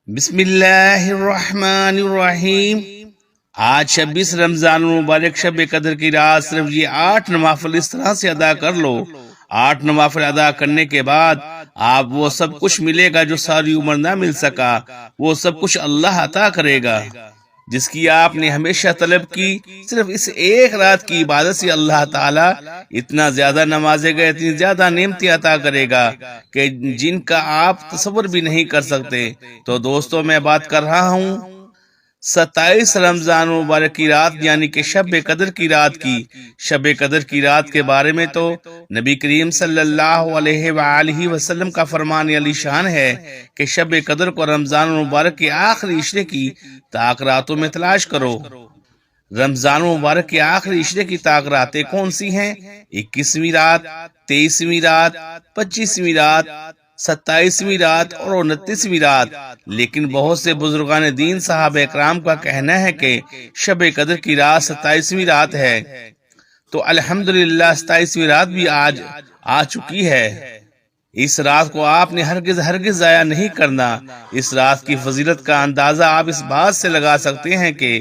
بسم اللہ الرحمن الرحیم۔ آج 26 رمضان المبارک شب قدر کی رات صرف یہ 8 نوافل اس طرح سے ادا کر لو، 8 نوافل ادا کرنے کے بعد آپ وہ سب کچھ ملے گا جو ساری عمر نہ مل سکا، وہ سب کچھ اللہ عطا کرے گا جس کی آپ نے ہمیشہ طلب کی۔ صرف اس ایک رات کی عبادت سے اللہ تعالیٰ اتنا زیادہ نوازے گا، اتنی زیادہ نعمتیں عطا کرے گا کہ جن کا آپ تصور بھی نہیں کر سکتے۔ تو دوستو، میں بات کر رہا ہوں 27 رمضان مبارک کی رات یعنی کہ شب قدر کی رات کی۔ شب قدر کی رات کے بارے میں تو نبی کریم صلی اللہ علیہ وآلہ وسلم کا فرمان علی شان ہے کہ شب قدر کو رمضان مبارک کے آخری عشرے کی طاق راتوں میں تلاش کرو۔ رمضان مبارک کے آخری عشرے کی طاق راتیں کون سی ہیں؟ 21ویں رات، 23ویں رات، 25ویں رات، 27ویں رات اور 29ویں رات۔ لیکن بہت سے بزرگان دین صحابہ اکرام کا کہنا ہے کہ شب قدر کی رات 27ویں رات ہے۔ تو الحمدللہ 27ویں رات بھی آج آ چکی ہے۔ اس رات کو آپ نے ہرگز ضائع نہیں کرنا۔ اس رات کی فضیلت کا اندازہ آپ اس بات سے لگا سکتے ہیں کہ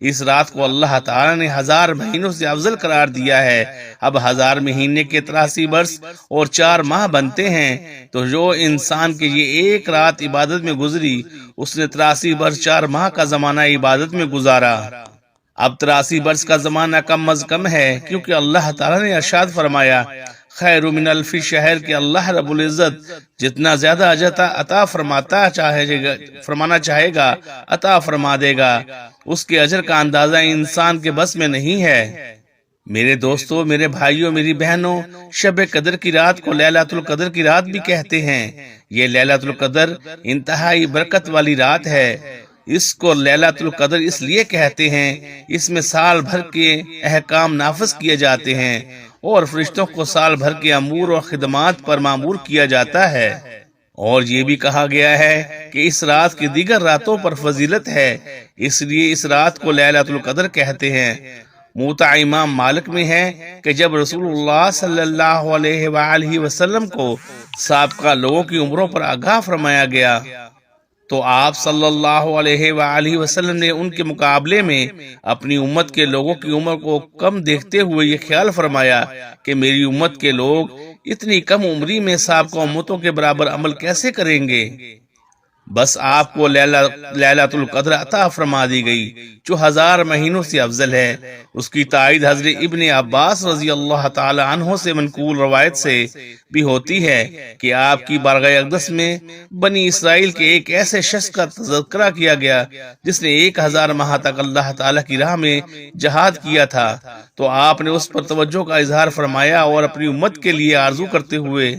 اس رات کو اللہ تعالیٰ نے 1000 مہینوں سے افضل قرار دیا ہے۔ اب 1000 مہینے کے 83 برس اور 4 ماہ بنتے ہیں، تو جو انسان کے یہ ایک رات عبادت میں گزری، اس نے 83 برس 4 ماہ کا زمانہ عبادت میں گزارا۔ اب 83 برس کا زمانہ کم از کم ہے، کیونکہ اللہ تعالیٰ نے ارشاد فرمایا خیر من الف شہر کہ اللہ رب العزت جتنا زیادہ اجر عطا فرمانا چاہے گا عطا فرما دے گا۔ اس کے اجر کا اندازہ انسان کے بس میں نہیں ہے۔ میرے دوستو، میرے بھائیوں، میری بہنوں، شب قدر کی رات کو لیلۃ القدر کی رات بھی کہتے ہیں۔ یہ لیلۃ القدر انتہائی برکت والی رات ہے۔ اس کو لیلۃ القدر اس لیے کہتے ہیں، اس میں سال بھر کے احکام نافذ کیے جاتے ہیں اور فرشتوں کو سال بھر کے امور اور خدمات پر مامور کیا جاتا ہے۔ اور یہ بھی کہا گیا ہے کہ اس رات کی دیگر راتوں پر فضیلت ہے، اس لیے اس رات کو لیلۃ القدر کہتے ہیں۔ موطا امام مالک میں ہے کہ جب رسول اللہ صلی اللہ علیہ وآلہ وسلم کو سابقہ لوگوں کی عمروں پر آگاہ فرمایا گیا تو آپ صلی اللہ علیہ وآلہ وسلم نے ان کے مقابلے میں اپنی امت کے لوگوں کی عمر کو کم دیکھتے ہوئے یہ خیال فرمایا کہ میری امت کے لوگ اتنی کم عمری میں سابقہ امتوں کے برابر عمل کیسے کریں گے؟ بس آپ کو لیلۃ القدر عطا فرما دی گئی جو 1000 مہینوں سے افضل ہے۔ اس کی تائید حضرت ابن عباس رضی اللہ تعالی عنہ سے منقول روایت سے بھی ہوتی ہے کہ آپ کی بارگاہ اقدس میں بنی اسرائیل کے ایک ایسے شخص کا تذکرہ کیا گیا جس نے 1000 ماہ تک اللہ تعالی کی راہ میں جہاد کیا تھا، تو آپ نے اس پر توجہ کا اظہار فرمایا اور اپنی امت کے لیے آرزو کرتے ہوئے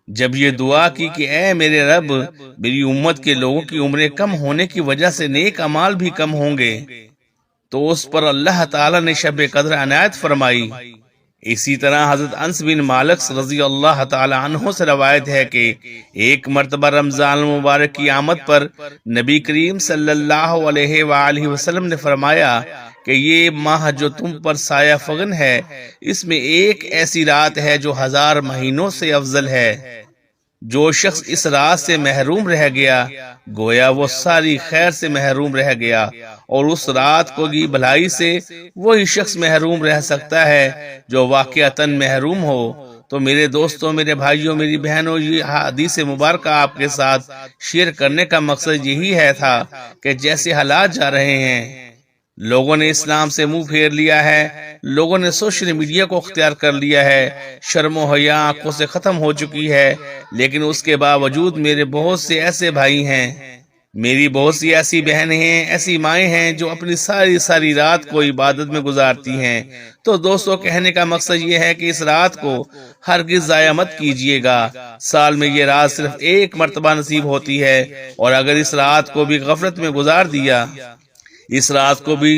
جب یہ دعا کی کہ اے میرے رب، میری امت کے لوگوں کی عمریں کم ہونے کی وجہ سے نیک اعمال بھی کم ہوں گے، تو اس پر اللہ تعالی نے شب قدر عنایت فرمائی۔ اسی طرح حضرت انس بن مالک رضی اللہ تعالی عنہ سے روایت ہے کہ ایک مرتبہ رمضان المبارک کی آمد پر نبی کریم صلی اللہ علیہ وآلہ وسلم نے فرمایا کہ یہ ماہ جو تم پر سایہ فغن ہے، اس میں ایک ایسی رات ہے جو 1000 مہینوں سے افضل ہے۔ جو شخص اس رات سے محروم رہ گیا گویا وہ ساری خیر سے محروم رہ گیا، اور اس رات کو کی بھلائی سے وہی شخص محروم رہ سکتا ہے جو واقعتاً محروم ہو۔ تو میرے دوستوں، میرے بھائیوں، میری بہنوں، یہ حدیث مبارکہ آپ کے ساتھ شیئر کرنے کا مقصد یہی تھا کہ جیسے حالات جا رہے ہیں، لوگوں نے اسلام سے منہ پھیر لیا ہے، لوگوں نے سوشل میڈیا کو اختیار کر لیا ہے، شرم و حیا آنکھوں سے ختم ہو چکی ہے، لیکن اس کے باوجود میرے بہت سے ایسے بھائی ہیں، میری بہت سی ایسی بہنیں ہیں، ایسی مائیں ہیں جو اپنی ساری رات کو عبادت میں گزارتی ہیں۔ تو دوستو، کہنے کا مقصد یہ ہے کہ اس رات کو ہرگز ضائع مت کیجیے گا۔ سال میں یہ رات صرف ایک مرتبہ نصیب ہوتی ہے، اور اگر اس رات کو بھی غفلت میں گزار دیا، اس رات کو بھی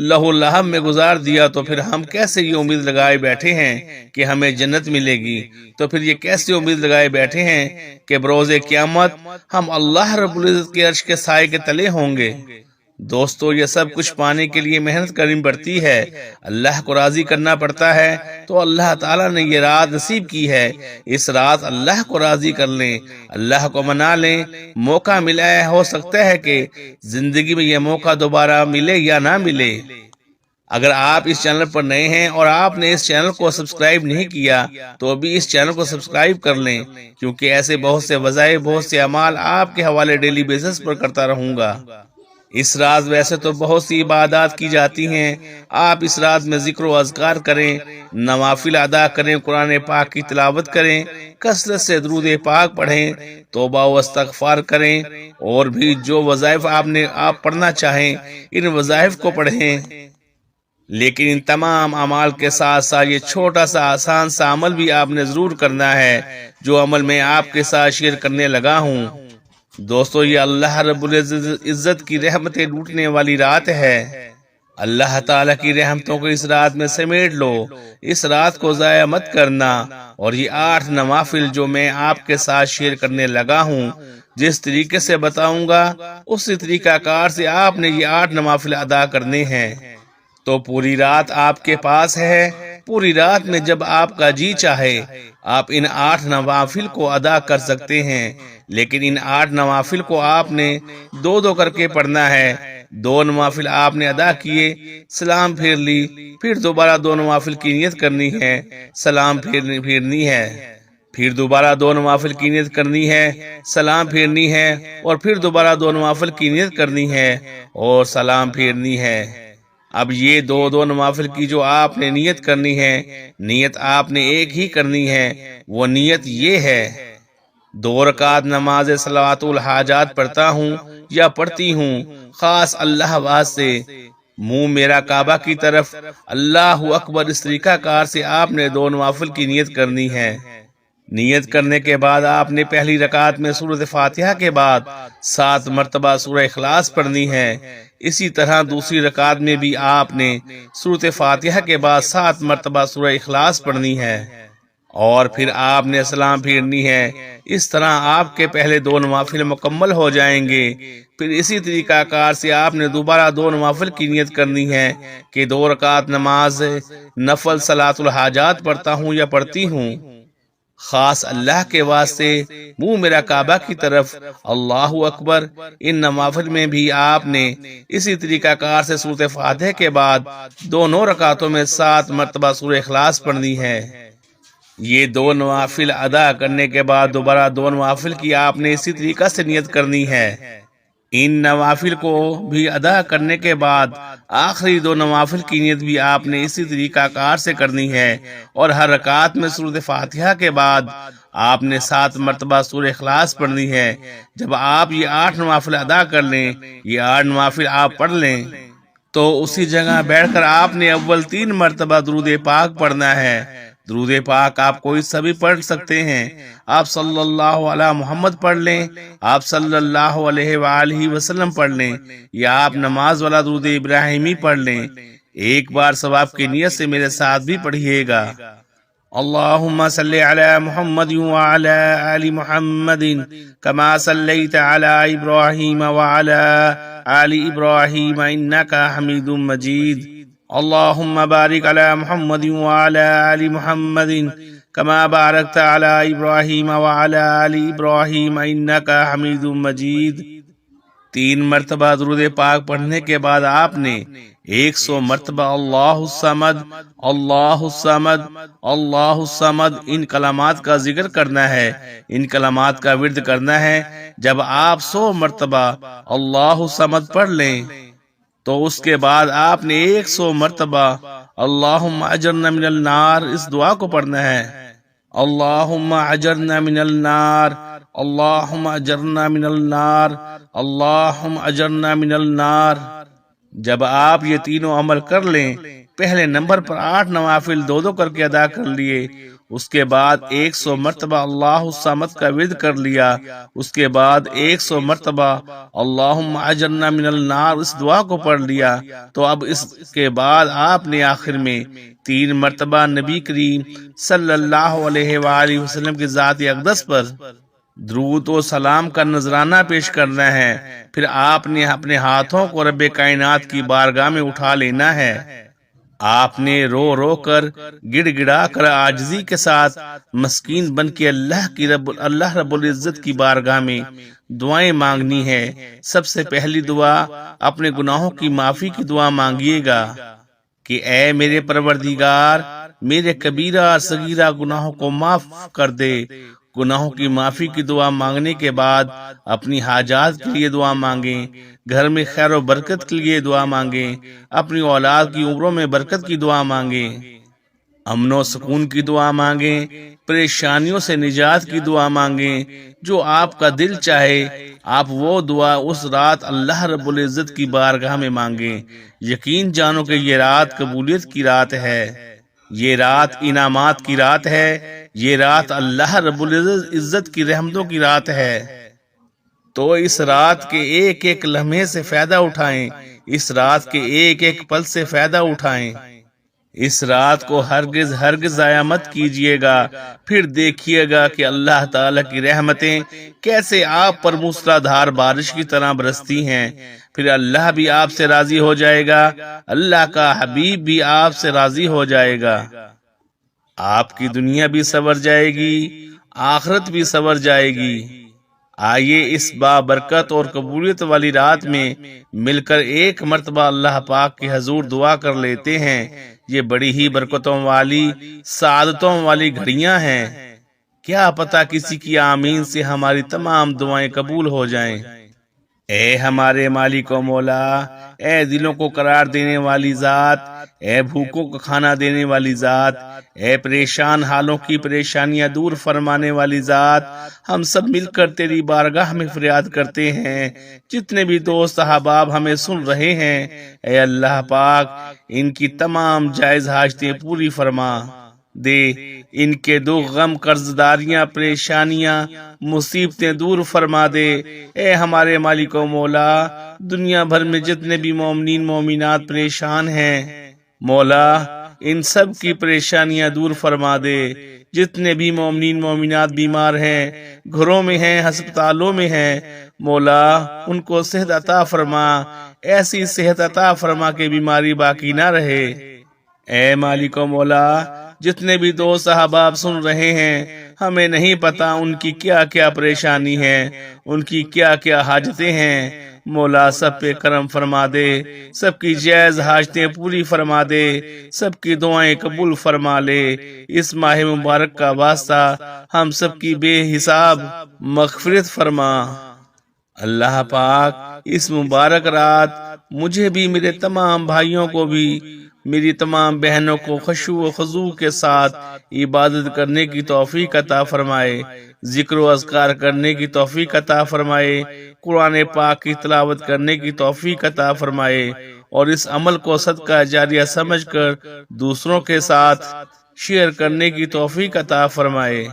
لہو لہب میں گزار دیا، تو پھر ہم کیسے یہ امید لگائے بیٹھے ہیں کہ ہمیں جنت ملے گی؟ تو پھر یہ کیسے امید لگائے بیٹھے ہیں کہ بروز قیامت ہم اللہ رب العزت کے عرش کے سائے کے تلے ہوں گے؟ دوستو یہ سب کچھ پانے کے لیے محنت کرنی پڑتی ہے، اللہ کو راضی کرنا پڑتا ہے، تو اللہ تعالیٰ نے یہ رات نصیب کی ہے، اس رات اللہ کو راضی کر لیں، اللہ کو منا لیں۔ موقع ملا ہے، ہو سکتا ہے کہ زندگی میں یہ موقع دوبارہ ملے یا نہ ملے۔ اگر آپ اس چینل پر نئے ہیں اور آپ نے اس چینل کو سبسکرائب نہیں کیا تو ابھی اس چینل کو سبسکرائب کر لیں، کیونکہ ایسے بہت سے وظائف، بہت سے اعمال آپ کے حوالے ڈیلی بیسس پر کرتا رہوں گا۔ اس رات ویسے تو بہت سی عبادات کی جاتی ہیں، آپ اس رات میں ذکر و اذکار کریں، نوافل ادا کریں، قرآن پاک کی تلاوت کریں، کثرت سے درود پاک پڑھیں، توبہ و استغفار کریں، اور بھی جو وظائف آپ پڑھنا چاہیں ان وظائف کو پڑھیں۔ لیکن ان تمام اعمال کے ساتھ ساتھ یہ چھوٹا سا آسان سا عمل بھی آپ نے ضرور کرنا ہے، جو عمل میں آپ کے ساتھ شیئر کرنے لگا ہوں۔ دوستو یہ اللہ رب العزت کی رحمتیں لوٹنے والی رات ہے، اللہ تعالیٰ کی رحمتوں کو اس رات میں سمیٹ لو، اس رات کو ضائع مت کرنا، اور یہ 8 نوافل جو میں آپ کے ساتھ شیئر کرنے لگا ہوں، جس طریقے سے بتاؤں گا اسی طریقہ کار سے آپ نے یہ 8 نوافل ادا کرنے ہیں۔ تو پوری رات آپ کے پاس ہے، پوری رات میں جب آپ کا جی چاہے آپ ان 8 نوافل کو ادا کر سکتے ہیں، لیکن ان 8 نوافل کو آپ نے 2 کر کے پڑھنا ہے۔ 2 نوافل آپ نے ادا کیے، سلام پھیر لی، پھر دوبارہ 2 نوافل کی نیت کرنی ہے، سلام پھیرنی ہے، پھر دوبارہ 2 نوافل کی نیت کرنی ہے، سلام پھیرنی ہے، اور پھر دوبارہ 2 نوافل کی نیت کرنی ہے اور سلام پھیرنی ہے۔ اب یہ 2 نوافل کی جو آپ نے نیت کرنی ہے، نیت آپ نے ایک ہی کرنی ہے، وہ نیت یہ ہے: 2 رکعت نماز صلوات الحاجات پڑھتا ہوں یا پڑھتی ہوں، خاص اللہ واسطے، منہ میرا کعبہ کی طرف، اللہ اکبر، اس طریقہ کار سے آپ نے 2 نوافل کی نیت کرنی ہے۔ نیت کرنے کے بعد آپ نے پہلی رکعت میں سورۃ فاتحہ کے بعد 7 مرتبہ سورہ اخلاص پڑھنی ہے، اسی طرح دوسری رکعت میں بھی آپ نے سورۃ فاتحہ کے بعد 7 مرتبہ سورہ اخلاص پڑھنی ہے، اور پھر آپ نے سلام پھیرنی ہے۔ اس طرح آپ کے پہلے 2 نوافل مکمل ہو جائیں گے، پھر اسی طریقہ کار سے آپ نے دوبارہ 2 نوافل کی نیت کرنی ہے کہ 2 رکعت نماز نفل صلاۃ الحاجات پڑھتا ہوں یا پڑھتی ہوں، خاص اللہ کے واسطے، منہ میرا کعبہ کی طرف، اللہ اکبر۔ ان نوافل میں بھی آپ نے اسی طریقہ کار سے سورۃ فاتحہ کے بعد دونوں رکعتوں میں 7 مرتبہ سورہ اخلاص پڑھنی ہے۔ یہ 2 نوافل ادا کرنے کے بعد دوبارہ 2 نوافل کی آپ نے اسی طریقہ سے نیت کرنی ہے۔ ان نوافل کو بھی ادا کرنے کے بعد آخری 2 نوافل کی نیت بھی آپ نے اسی طریقہ کار سے کرنی ہے، اور ہر رکعت میں سورۃ فاتحہ کے بعد آپ نے 7 مرتبہ سورہ اخلاص پڑھنی ہے۔ جب آپ یہ 8 نوافل ادا کر لیں، یہ 8 نوافل آپ پڑھ لیں، تو اسی جگہ بیٹھ کر آپ نے اول 3 مرتبہ درود پاک پڑھنا ہے۔ درود پاک آپ کوئی سبھی پڑھ سکتے ہیں، آپ صلی اللہ علیہ محمد پڑھ لیں، آپ صلی اللہ علیہ وآلہ وسلم پڑھ لیں، یا آپ نماز والا درود ابراہیمی پڑھ لیں۔ ایک بار ثواب کی نیت سے میرے ساتھ بھی پڑھیے گا: اللہم صلی علی محمد وعلی آل محمد کما صلیت علی ابراہیم وعلی آل ابراہیم انکا حمید مجید۔ اللہم بارک علی محمد وعلی آل محمد کما بارکت علی ابراہیم وعلی آل ابراہیم انکا حمید مجید۔ 3 مرتبہ درود پاک پڑھنے کے بعد آپ نے 100 مرتبہ اللہ الصمد، اللہ الصمد، اللہ الصمد ان کلمات کا ذکر کرنا ہے، ان کلمات کا ورد کرنا ہے۔ جب آپ 100 مرتبہ اللہ الصمد پڑھ لیں تو اس کے بعد آپ نے 100 مرتبہ اللہم اجرنا من النار اس دعا کو پڑھنا ہے: اللہم اجرنا من النار، اللہم اجرنا من النار، اللہم اجرنا من النار۔ جب آپ یہ تینوں عمل کر لیں، پہلے نمبر پر 8 نوافل 2 کر کے ادا کر لیے، اس کے بعد 100 مرتبہ اللہ الصمد کا ورد کر لیا، اس کے بعد 100 مرتبہ اللہم اجرنا من النار اس دعا کو پڑھ لیا، تو اب اس کے بعد آپ نے آخر میں 3 مرتبہ نبی کریم صلی اللہ علیہ وآلہ وسلم کی ذات اقدس پر درود و سلام کا نذرانہ پیش کرنا ہے، پھر آپ نے اپنے ہاتھوں کو رب کائنات کی بارگاہ میں اٹھا لینا ہے۔ آپ نے رو رو کر گڑ گڑا کر عاجزی کے ساتھ مسکین بن کے اللہ رب العزت کی بارگاہ میں دعائیں مانگنی ہے۔ سب سے پہلی دعا اپنے گناہوں کی معافی کی دعا مانگیے گا کہ اے میرے پروردگار، میرے کبیرہ اور صغیرہ گناہوں کو معاف کر دے۔ گناہوں کی معافی کی دعا مانگنے کے بعد اپنی حاجات کے لیے دعا مانگیں، گھر میں خیر و برکت کے لیے دعا مانگیں، اپنی اولاد کی عمروں میں برکت کی دعا مانگیں، امن و سکون کی دعا مانگیں، پریشانیوں سے نجات کی دعا مانگیں۔ جو آپ کا دل چاہے آپ وہ دعا اس رات اللہ رب العزت کی بارگاہ میں مانگیں۔ یقین جانو کہ یہ رات قبولیت کی رات ہے، یہ رات انعامات کی رات ہے، یہ رات اللہ رب العزت کی رحمتوں کی رات ہے۔ تو اس رات کے ایک ایک لمحے سے فائدہ اٹھائیں، اس رات کے ایک ایک پل سے فائدہ اٹھائیں۔ اس رات کو ہرگز ضائع مت کیجیے گا، پھر دیکھیے گا کہ اللہ تعالیٰ کی رحمتیں کیسے آپ پر موسلادھار بارش کی طرح برستی ہیں۔ پھر اللہ بھی آپ سے راضی ہو جائے گا، اللہ کا حبیب بھی آپ سے راضی ہو جائے گا، آپ کی دنیا بھی سنور جائے گی، آخرت بھی سنور جائے گی۔ آئیے اس بابرکت اور قبولیت والی رات میں مل کر ایک مرتبہ اللہ پاک کے حضور دعا کر لیتے ہیں۔ یہ بڑی ہی برکتوں والی سعادتوں والی گھڑیاں ہیں، کیا پتہ کسی کی آمین سے ہماری تمام دعائیں قبول ہو جائیں۔ اے ہمارے مالک و مولا، اے دلوں کو قرار دینے والی ذات، اے بھوکوں کو کھانا دینے والی ذات، اے پریشان حالوں کی پریشانیاں دور فرمانے والی ذات، ہم سب مل کر تیری بارگاہ میں فریاد کرتے ہیں۔ جتنے بھی دوست احباب ہمیں سن رہے ہیں، اے اللہ پاک ان کی تمام جائز حاجتیں پوری فرما دے، ان کے دکھ غم قرض داریاں پریشانیاں مصیبتیں دور فرما دے۔ اے ہمارے مالک و مولا، دنیا بھر میں جتنے بھی مومنین مومنات پریشان ہیں، مولا ان سب کی پریشانیاں دور فرما دے۔ جتنے بھی مومنین مومنات بیمار ہیں، گھروں میں ہیں، ہسپتالوں میں ہیں، مولا ان کو صحت عطا فرما، ایسی صحت عطا فرما کہ بیماری باقی نہ رہے۔ اے مالک و مولا، جتنے بھی دوست احباب سن رہے ہیں، ہمیں نہیں پتا ان کی کیا کیا پریشانی ہے، ان کی کیا کیا حاجتیں ہیں، مولا سب پہ کرم فرما دے، سب کی جائز حاجتیں پوری فرما دے، سب کی دعائیں قبول فرما لے۔ اس ماہ مبارک کا واسطہ ہم سب کی بے حساب مغفرت فرما۔ اللہ پاک اس مبارک رات مجھے بھی، میرے تمام بھائیوں کو بھی، میری تمام بہنوں کو خشوع و خضوع کے ساتھ عبادت کرنے کی توفیق عطا فرمائے، ذکر و اذکار کرنے کی توفیق عطا فرمائے، قرآن پاک کی تلاوت کرنے کی توفیق عطا فرمائے، اور اس عمل کو صدقہ جاریہ سمجھ کر دوسروں کے ساتھ شیئر کرنے کی توفیق عطا فرمائے،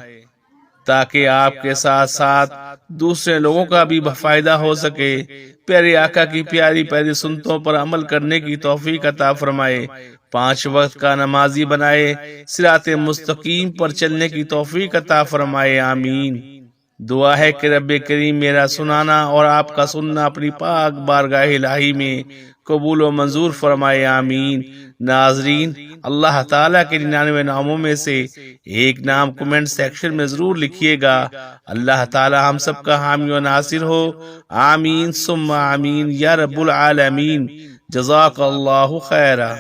تاکہ آپ کے ساتھ ساتھ دوسرے لوگوں کا بھی فائدہ ہو سکے۔ پیارے آقا کی پیاری پیاری سنتوں پر عمل کرنے کی توفیق عطا فرمائے، 5 وقت کا نمازی بنائے، صراط مستقیم پر چلنے کی توفیق عطا فرمائے، آمین۔ دعا ہے کہ رب کریم میرا سنانا اور آپ کا سننا اپنی پاک بارگاہ الہی میں قبول و منظور فرمائے، آمین۔ ناظرین، اللہ تعالیٰ کے 99 ناموں میں سے ایک نام کمنٹ سیکشن میں ضرور لکھیے گا۔ اللہ تعالیٰ ہم سب کا حامی و ناصر ہو، آمین ثم آمین یا رب العالمین۔ جزاک اللہ خیرہ۔